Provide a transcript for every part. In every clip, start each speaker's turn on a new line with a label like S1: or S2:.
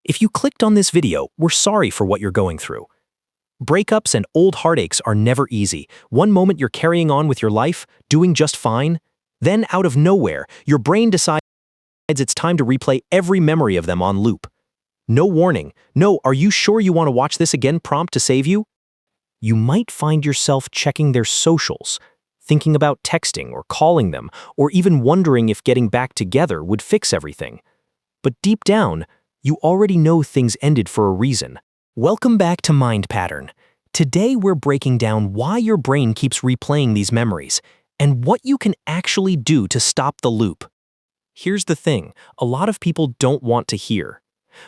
S1: If you clicked on this video, we're sorry for what you're going through. Breakups and old heartaches are never easy. One moment you're carrying on with your life, doing just fine. Then, out of nowhere, your brain decides it's time to replay every memory of them on loop. No warning, no "are you sure you want to watch this again" prompt to save you. You might find yourself checking their socials, thinking about texting or calling them, or even wondering if getting back together would fix everything. But deep down, you already know things ended for a reason. Welcome back to Mind Pattern. Today we're breaking down why your brain keeps replaying these memories, and what you can actually do to stop the loop. Here's the thing, a lot of people don't want to hear.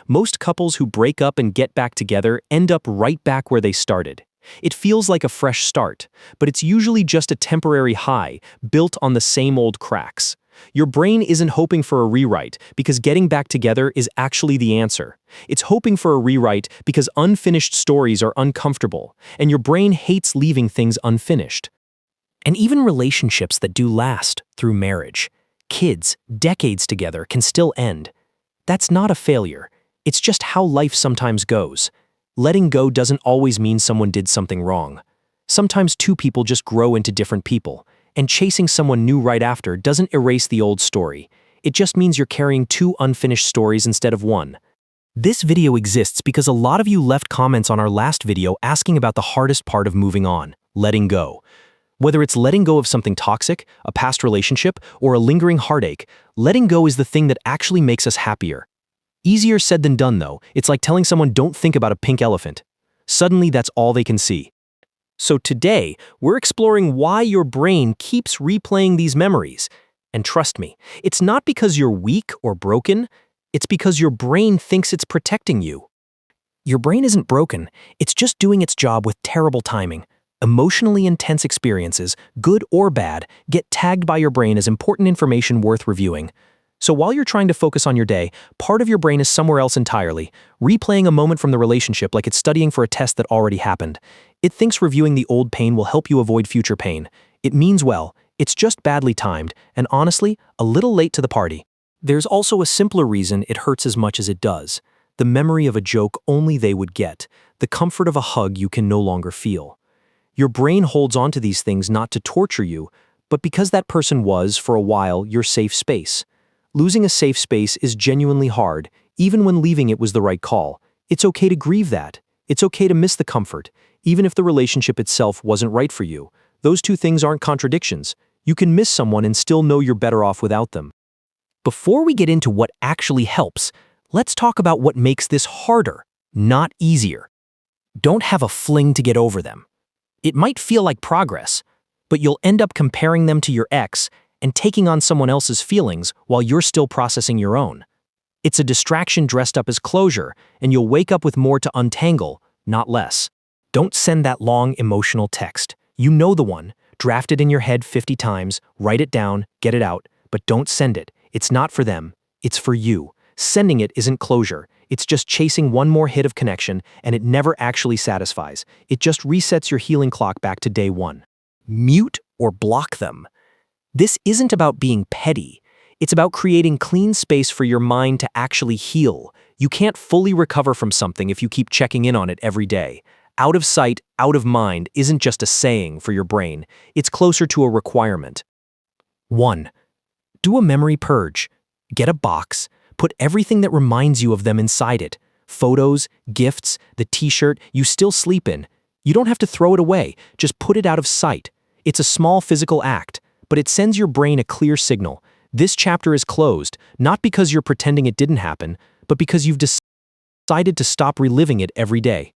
S1: Most couples who break up and get back together end up right back where they started. It feels like a fresh start, but it's usually just a temporary high, built on the same old cracks. Your brain isn't hoping for a rewrite because getting back together is actually the answer. It's hoping for a rewrite because unfinished stories are uncomfortable, and your brain hates leaving things unfinished. And even relationships that do last through marriage, kids, decades together can still end. That's not a failure. It's just how life sometimes goes. Letting go doesn't always mean someone did something wrong. Sometimes two people just grow into different people, and chasing someone new right after doesn't erase the old story. It just means you're carrying two unfinished stories instead of one. This video exists because a lot of you left comments on our last video asking about the hardest part of moving on, letting go. Whether it's letting go of something toxic, a past relationship, or a lingering heartache, letting go is the thing that actually makes us happier. Easier said than done, though. It's like telling someone don't think about a pink elephant. Suddenly, that's all they can see. So today, we're exploring why your brain keeps replaying these memories. And trust me, it's not because you're weak or broken, it's because your brain thinks it's protecting you. Your brain isn't broken, it's just doing its job with terrible timing. Emotionally intense experiences, good or bad, get tagged by your brain as important information worth reviewing. So while you're trying to focus on your day, part of your brain is somewhere else entirely, replaying a moment from the relationship like it's studying for a test that already happened. It thinks reviewing the old pain will help you avoid future pain. It means well, it's just badly timed, and honestly, a little late to the party. There's also a simpler reason it hurts as much as it does. The memory of a joke only they would get, the comfort of a hug you can no longer feel. Your brain holds on to these things not to torture you, but because that person was, for a while, your safe space. Losing a safe space is genuinely hard, even when leaving it was the right call. It's okay to grieve that. It's okay to miss the comfort, even if the relationship itself wasn't right for you. Those two things aren't contradictions. You can miss someone and still know you're better off without them. Before we get into what actually helps, let's talk about what makes this harder, not easier. Don't have a fling to get over them. It might feel like progress, but you'll end up comparing them to your ex and taking on someone else's feelings while you're still processing your own. It's a distraction dressed up as closure, and you'll wake up with more to untangle, not less. Don't send that long, emotional text. You know the one. Draft it in your head 50 times, write it down, get it out, but don't send it. It's not for them. It's for you. Sending it isn't closure. It's just chasing one more hit of connection, and it never actually satisfies. It just resets your healing clock back to day one. Mute or block them. This isn't about being petty. It's about creating clean space for your mind to actually heal. You can't fully recover from something if you keep checking in on it every day. Out of sight, out of mind isn't just a saying for your brain. It's closer to a requirement. 1. Do a memory purge. Get a box. Put everything that reminds you of them inside it. Photos, gifts, the t-shirt you still sleep in. You don't have to throw it away. Just put it out of sight. It's a small physical act, but it sends your brain a clear signal. This chapter is closed, not because you're pretending it didn't happen, but because you've decided to stop reliving it every day.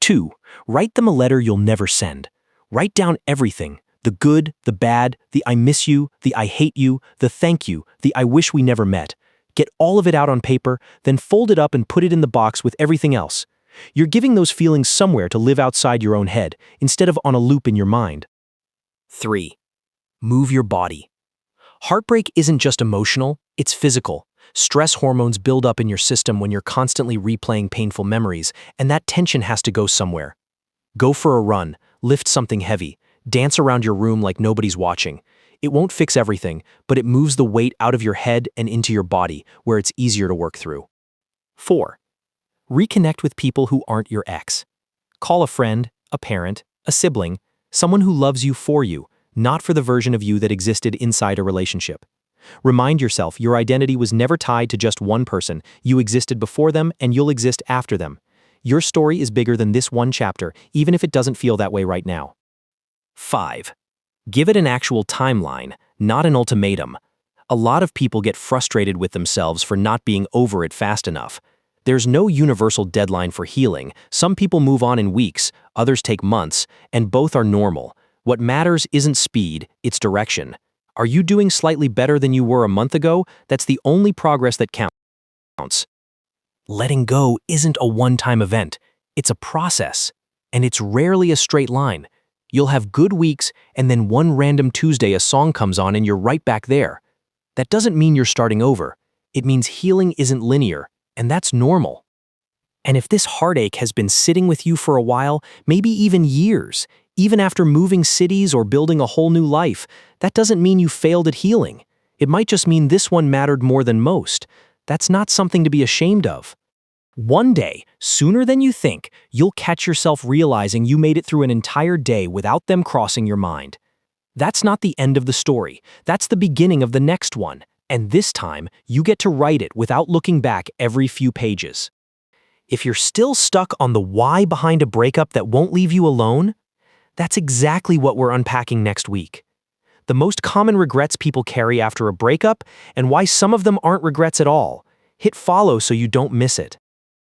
S1: 2. Write them a letter you'll never send. Write down everything, the good, the bad, the I miss you, the I hate you, the thank you, the I wish we never met. Get all of it out on paper, then fold it up and put it in the box with everything else. You're giving those feelings somewhere to live outside your own head, instead of on a loop in your mind. 3. Move your body. Heartbreak isn't just emotional, it's physical. Stress hormones build up in your system when you're constantly replaying painful memories, and that tension has to go somewhere. Go for a run, lift something heavy, dance around your room like nobody's watching. It won't fix everything, but it moves the weight out of your head and into your body, where it's easier to work through. 4. Reconnect with people who aren't your ex. Call a friend, a parent, a sibling, someone who loves you, not for the version of you that existed inside a relationship. Remind yourself your identity was never tied to just one person. You existed before them and you'll exist after them. Your story is bigger than this one chapter, even if it doesn't feel that way right now. 5. Give it an actual timeline, not an ultimatum. A lot of people get frustrated with themselves for not being over it fast enough. There's no universal deadline for healing. Some people move on in weeks, others take months, and both are normal. What matters isn't speed, it's direction. Are you doing slightly better than you were a month ago? That's the only progress that counts. Letting go isn't a one-time event. It's a process, and it's rarely a straight line. You'll have good weeks, and then one random Tuesday a song comes on and you're right back there. That doesn't mean you're starting over. It means healing isn't linear, and that's normal. And if this heartache has been sitting with you for a while, maybe even years, even after moving cities or building a whole new life, that doesn't mean you failed at healing. It might just mean this one mattered more than most. That's not something to be ashamed of. One day, sooner than you think, you'll catch yourself realizing you made it through an entire day without them crossing your mind. That's not the end of the story. That's the beginning of the next one. And this time, you get to write it without looking back every few pages. If you're still stuck on the why behind a breakup that won't leave you alone, that's exactly what we're unpacking next week. The most common regrets people carry after a breakup and why some of them aren't regrets at all. Hit follow so you don't miss it.